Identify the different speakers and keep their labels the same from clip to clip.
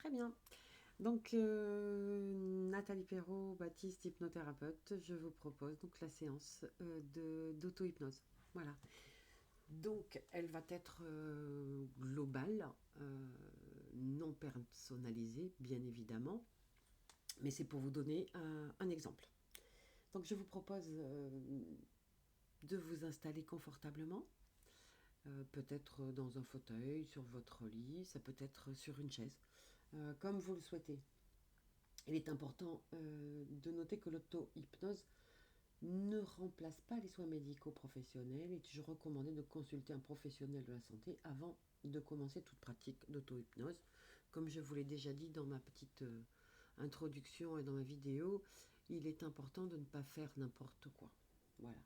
Speaker 1: Très bien. Donc, Nathalie Perrault, Baptiste, hypnothérapeute, je vous propose donc la séance d'auto-hypnose. Voilà. Donc, elle va être globale, non personnalisée, bien évidemment, mais c'est pour vous donner un exemple. Donc, je vous propose de vous installer confortablement, peut-être dans un fauteuil, sur votre lit, ça peut être sur une chaise, comme vous le souhaitez. Il est important de noter que l'auto-hypnose ne remplace pas les soins médicaux professionnels. Il est toujours recommandé de consulter un professionnel de la santé avant de commencer toute pratique d'auto-hypnose. Comme je vous l'ai déjà dit dans ma petite introduction et dans ma vidéo, il est important de ne pas faire n'importe quoi. Voilà.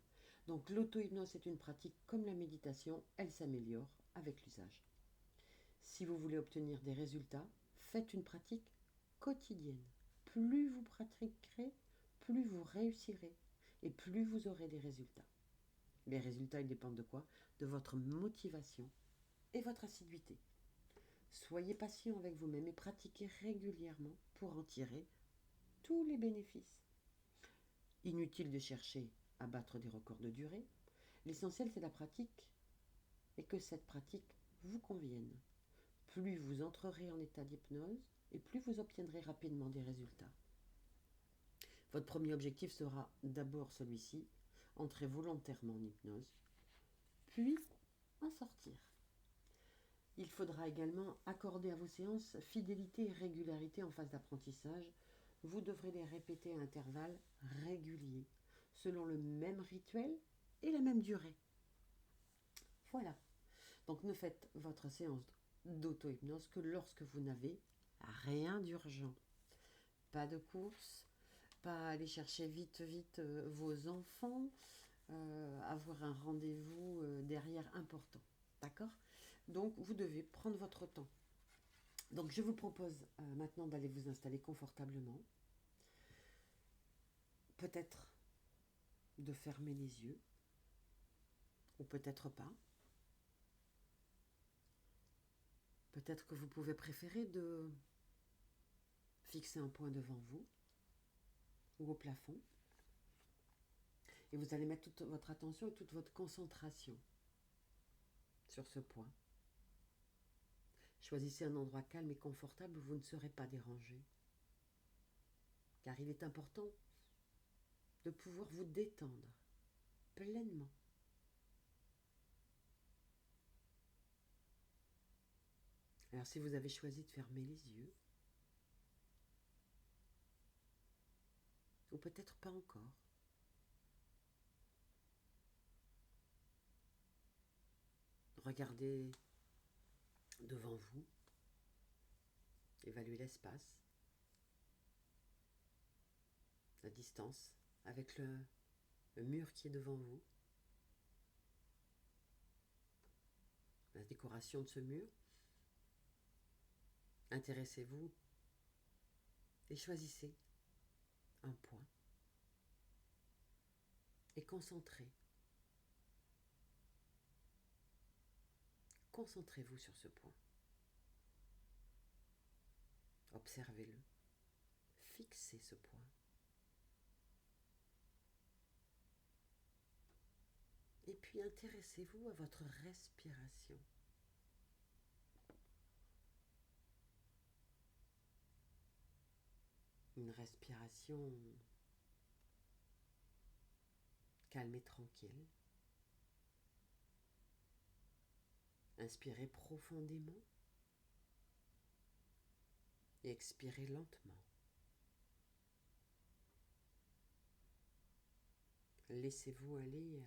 Speaker 1: Donc l'auto-hypnose est une pratique comme la méditation, elle s'améliore avec l'usage. Si vous voulez obtenir des résultats, faites une pratique quotidienne. Plus vous pratiquerez, plus vous réussirez et plus vous aurez des résultats. Les résultats, ils dépendent de quoi? De votre motivation et votre assiduité. Soyez patient avec vous-même et pratiquez régulièrement pour en tirer tous les bénéfices. Inutile de chercher à battre des records de durée. L'essentiel, c'est la pratique et que cette pratique vous convienne. Plus vous entrerez en état d'hypnose et plus vous obtiendrez rapidement des résultats. Votre premier objectif sera d'abord celui-ci, entrer volontairement en hypnose, puis en sortir. Il faudra également accorder à vos séances fidélité et régularité en phase d'apprentissage. Vous devrez les répéter à intervalles réguliers, selon le même rituel et la même durée. Voilà. Donc ne faites votre séance d'auto-hypnose que lorsque vous n'avez rien d'urgent. Pas de course, pas aller chercher vite vos enfants, avoir un rendez-vous derrière important. D'accord? Donc vous devez prendre votre temps. Donc je vous propose maintenant d'aller vous installer confortablement. Peut-être de fermer les yeux, ou peut-être pas. Peut-être que vous pouvez préférer de fixer un point devant vous ou au plafond. Et vous allez mettre toute votre attention et toute votre concentration sur ce point. Choisissez un endroit calme et confortable où vous ne serez pas dérangé. Car il est important de pouvoir vous détendre pleinement. Alors si vous avez choisi de fermer les yeux, ou peut-être pas encore, regardez devant vous, évaluez l'espace, la distance avec le mur qui est devant vous, la décoration de ce mur. Intéressez-vous et choisissez un point et concentrez-vous sur ce point. Observez-le, fixez ce point. Et puis intéressez-vous à votre respiration. Une respiration calme et tranquille. Inspirez profondément et expirez lentement. Laissez-vous aller à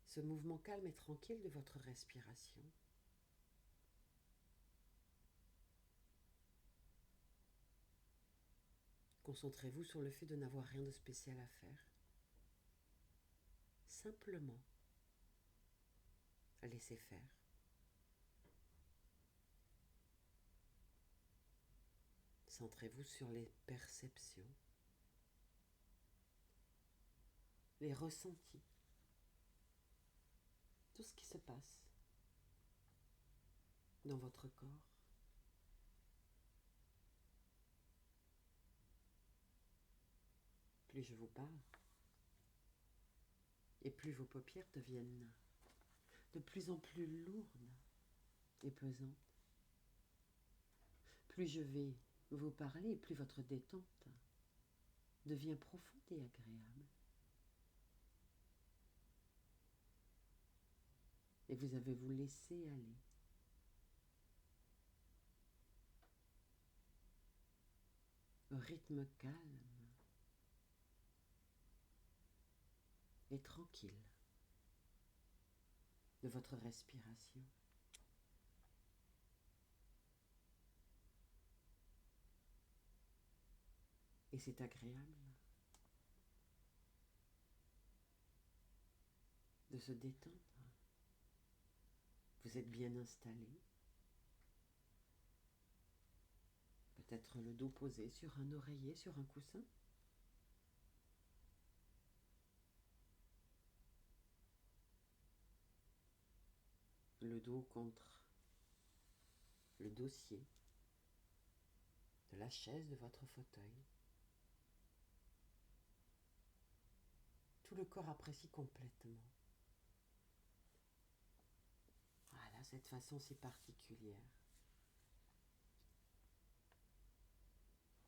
Speaker 1: ce mouvement calme et tranquille de votre respiration. Concentrez-vous sur le fait de n'avoir rien de spécial à faire. Simplement, laissez faire. Centrez-vous sur les perceptions, les ressentis, tout ce qui se passe dans votre corps. plus je vous parle, et plus vos paupières deviennent de plus en plus lourdes et pesantes. Plus je vais vous parler, plus votre détente devient profonde et agréable. Et vous avez vous laissé aller. Au rythme calme et tranquille de votre respiration. Et c'est agréable de se détendre. Vous êtes bien installé. Peut-être le dos posé sur un oreiller, sur un coussin. Le dos contre le dossier de la chaise de votre fauteuil. Tout le corps apprécie complètement. Voilà, cette façon si particulière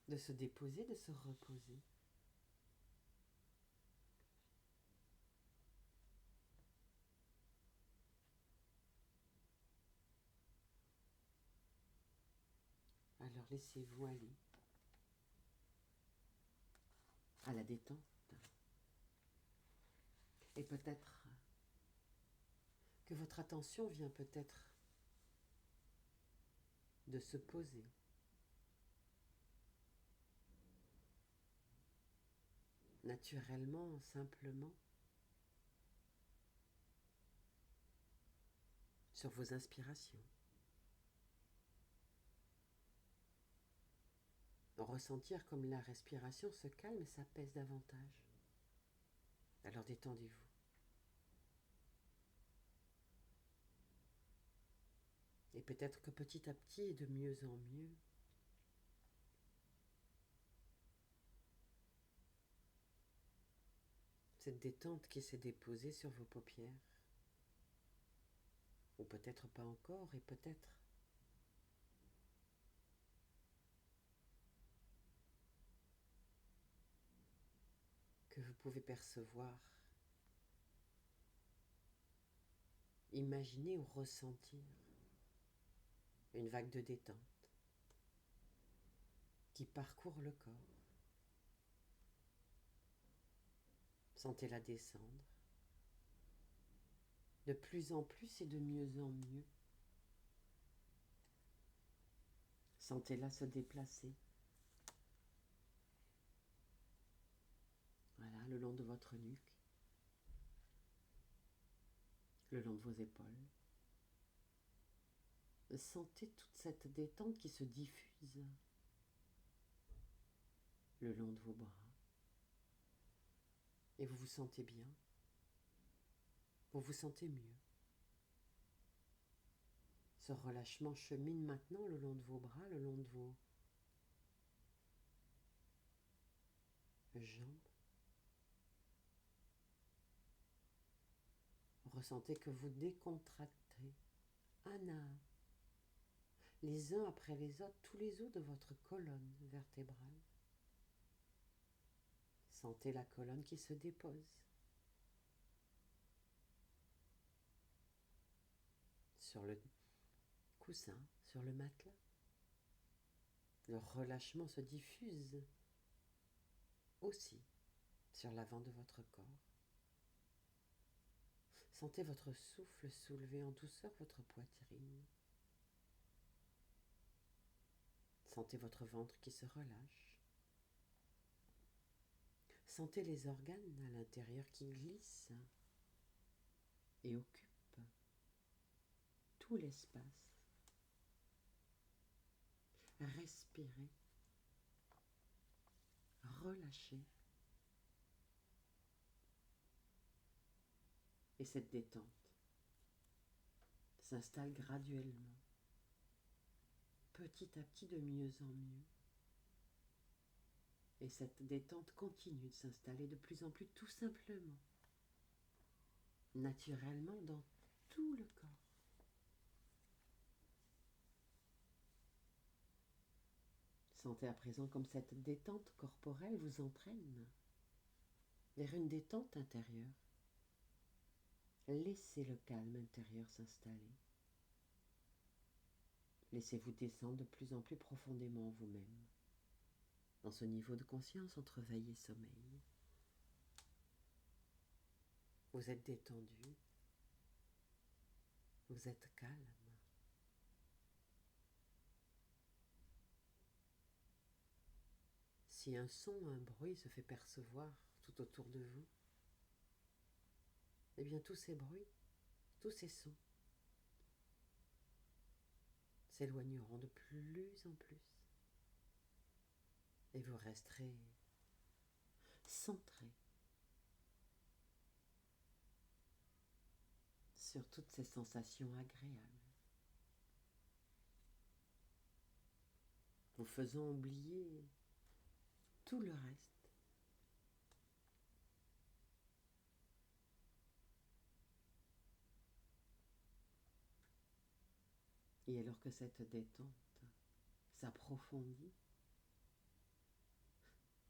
Speaker 1: de se déposer, de se reposer. Alors laissez-vous aller à la détente. Et peut-être que votre attention vient peut-être de se poser. Naturellement, simplement, sur vos inspirations. Ressentir comme la respiration se calme et s'apaise davantage. Alors détendez-vous. Et peut-être que petit à petit et de mieux en mieux, cette détente qui s'est déposée sur vos paupières, ou peut-être pas encore, et peut-être que vous pouvez percevoir, imaginer ou ressentir une vague de détente qui parcourt le corps. Sentez-la descendre de plus en plus et de mieux en mieux. Sentez-la se déplacer. Voilà, le long de votre nuque, le long de vos épaules. Sentez toute cette détente qui se diffuse le long de vos bras. Et vous vous sentez bien. Vous vous sentez mieux. Ce relâchement chemine maintenant le long de vos bras, le long de vos jambes. Ressentez que vous décontractez un à un, les uns après les autres, tous les os de votre colonne vertébrale. Sentez la colonne qui se dépose sur le coussin, sur le matelas. Le relâchement se diffuse aussi sur l'avant de votre corps. Sentez votre souffle soulever en douceur votre poitrine. Sentez votre ventre qui se relâche. Sentez les organes à l'intérieur qui glissent et occupent tout l'espace. Respirez, relâchez. Et cette détente s'installe graduellement, petit à petit de mieux en mieux. Et cette détente continue de s'installer de plus en plus tout simplement, naturellement dans tout le corps. Sentez à présent comme cette détente corporelle vous entraîne vers une détente intérieure. Laissez le calme intérieur s'installer. Laissez-vous descendre de plus en plus profondément en vous-même, dans ce niveau de conscience entre veille et sommeil. Vous êtes détendu, vous êtes calme. Si un son, un bruit se fait percevoir tout autour de vous, eh bien tous ces bruits, tous ces sons s'éloigneront de plus en plus et vous resterez centré sur toutes ces sensations agréables, vous faisant oublier tout le reste. Et alors que cette détente s'approfondit,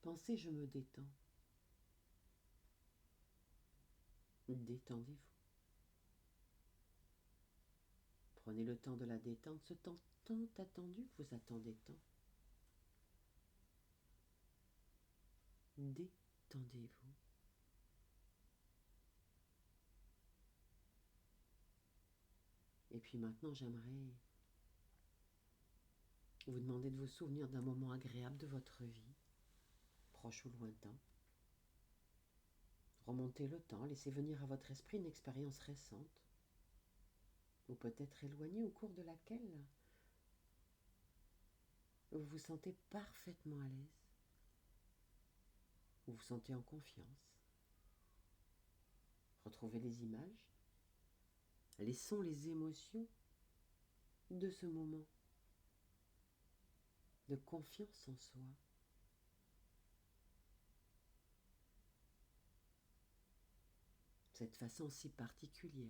Speaker 1: pensez je me détends. Détendez-vous. Prenez le temps de la détente, ce temps tant attendu que vous attendez tant. Détendez-vous. Et puis maintenant, j'aimerais vous demander de vous souvenir d'un moment agréable de votre vie, proche ou lointain. Remontez le temps, laissez venir à votre esprit une expérience récente, ou peut-être éloignée, au cours de laquelle vous vous sentez parfaitement à l'aise, vous vous sentez en confiance. Retrouvez les images, les sons, les émotions de ce moment de confiance en soi. Cette façon si particulière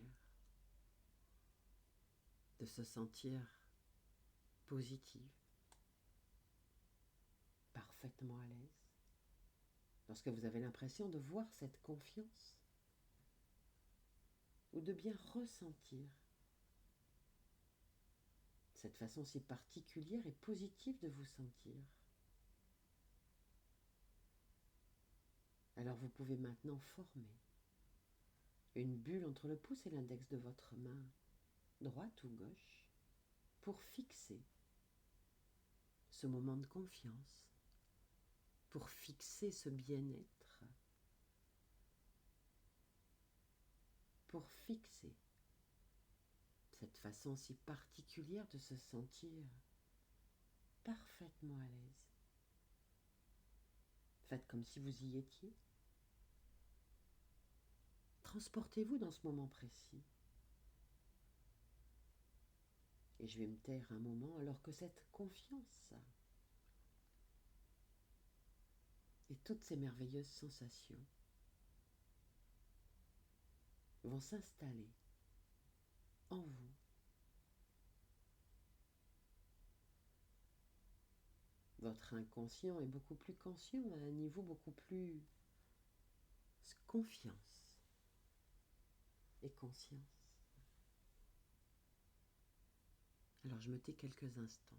Speaker 1: de se sentir positive, parfaitement à l'aise, lorsque vous avez l'impression de voir cette confiance ou de bien ressentir cette façon si particulière et positive de vous sentir. Alors vous pouvez maintenant former une bulle entre le pouce et l'index de votre main, droite ou gauche, pour fixer ce moment de confiance, pour fixer ce bien-être, pour fixer cette façon si particulière de se sentir parfaitement à l'aise. Faites comme si vous y étiez. Transportez-vous dans ce moment précis. Et je vais me taire un moment alors que cette confiance et toutes ces merveilleuses sensations vont s'installer en vous. Votre inconscient est beaucoup plus conscient, à un niveau beaucoup plus confiance et conscience. Alors je me tais quelques instants.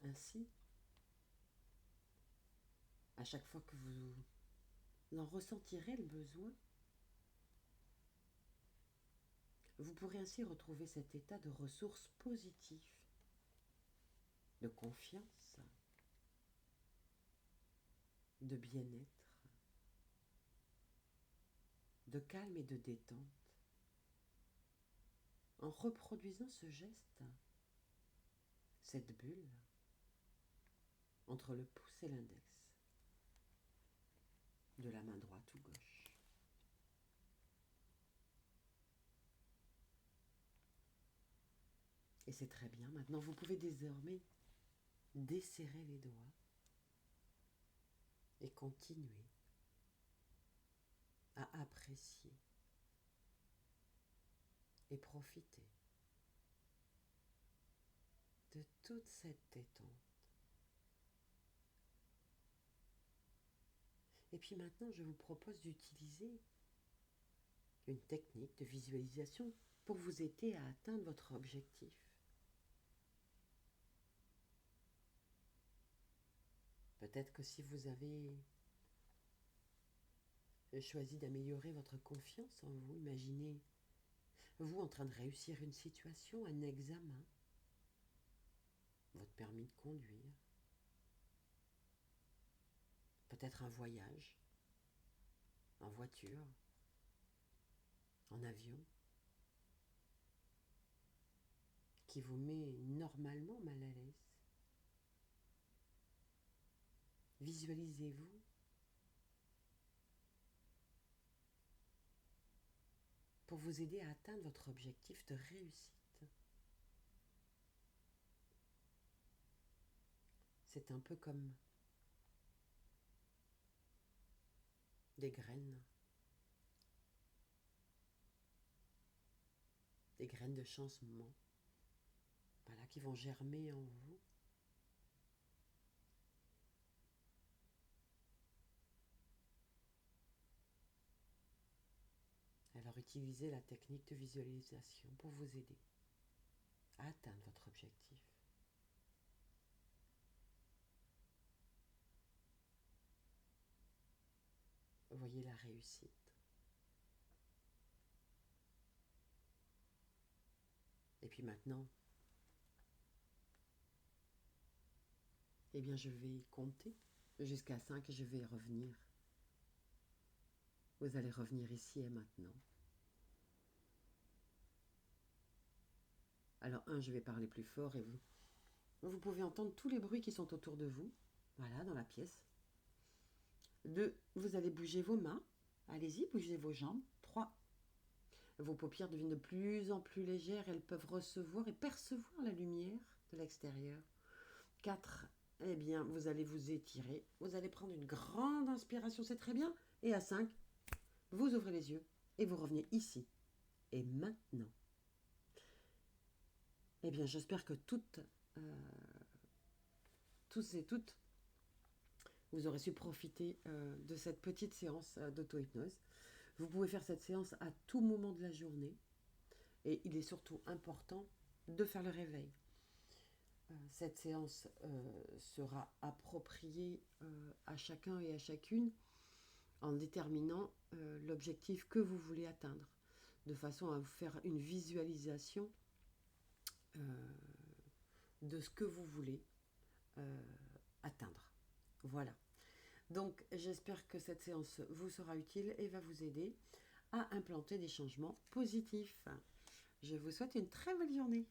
Speaker 1: Ainsi, à chaque fois que vous en ressentirez le besoin, vous pourrez ainsi retrouver cet état de ressources positives, de confiance, de bien-être, de calme et de détente, en reproduisant ce geste, cette bulle, entre le pouce et l'index. de la main droite ou gauche. Et c'est très bien. Maintenant, vous pouvez désormais desserrer les doigts et continuer à apprécier et profiter de toute cette détente. Et puis maintenant, je vous propose d'utiliser une technique de visualisation pour vous aider à atteindre votre objectif. Peut-être que si vous avez choisi d'améliorer votre confiance en vous, imaginez vous en train de réussir une situation, un examen, votre permis de conduire, peut-être un voyage, en voiture, en avion, qui vous met normalement mal à l'aise. Visualisez-vous pour vous aider à atteindre votre objectif de réussite. C'est un peu comme des graines de changement, voilà, qui vont germer en vous. Alors utilisez la technique de visualisation pour vous aider à atteindre votre objectif. Voyez la réussite. Et puis maintenant, eh bien je vais compter jusqu'à 5 et je vais revenir. Vous allez revenir ici et maintenant. Alors 1, je vais parler plus fort et vous pouvez entendre tous les bruits qui sont autour de vous, voilà, dans la pièce. 2, vous allez bouger vos mains. Allez-y, bougez vos jambes. 3, vos paupières deviennent de plus en plus légères. Elles peuvent recevoir et percevoir la lumière de l'extérieur. 4, eh bien, vous allez vous étirer. Vous allez prendre une grande inspiration, c'est très bien. Et à 5, vous ouvrez les yeux et vous revenez ici. Et maintenant, eh bien, j'espère que tous et toutes, vous aurez su profiter de cette petite séance d'auto-hypnose. Vous pouvez faire cette séance à tout moment de la journée. Et il est surtout important de faire le réveil. Cette séance sera appropriée à chacun et à chacune en déterminant l'objectif que vous voulez atteindre, de façon à vous faire une visualisation de ce que vous voulez atteindre. Voilà. Donc j'espère que cette séance vous sera utile et va vous aider à implanter des changements positifs. Je vous souhaite une très belle journée.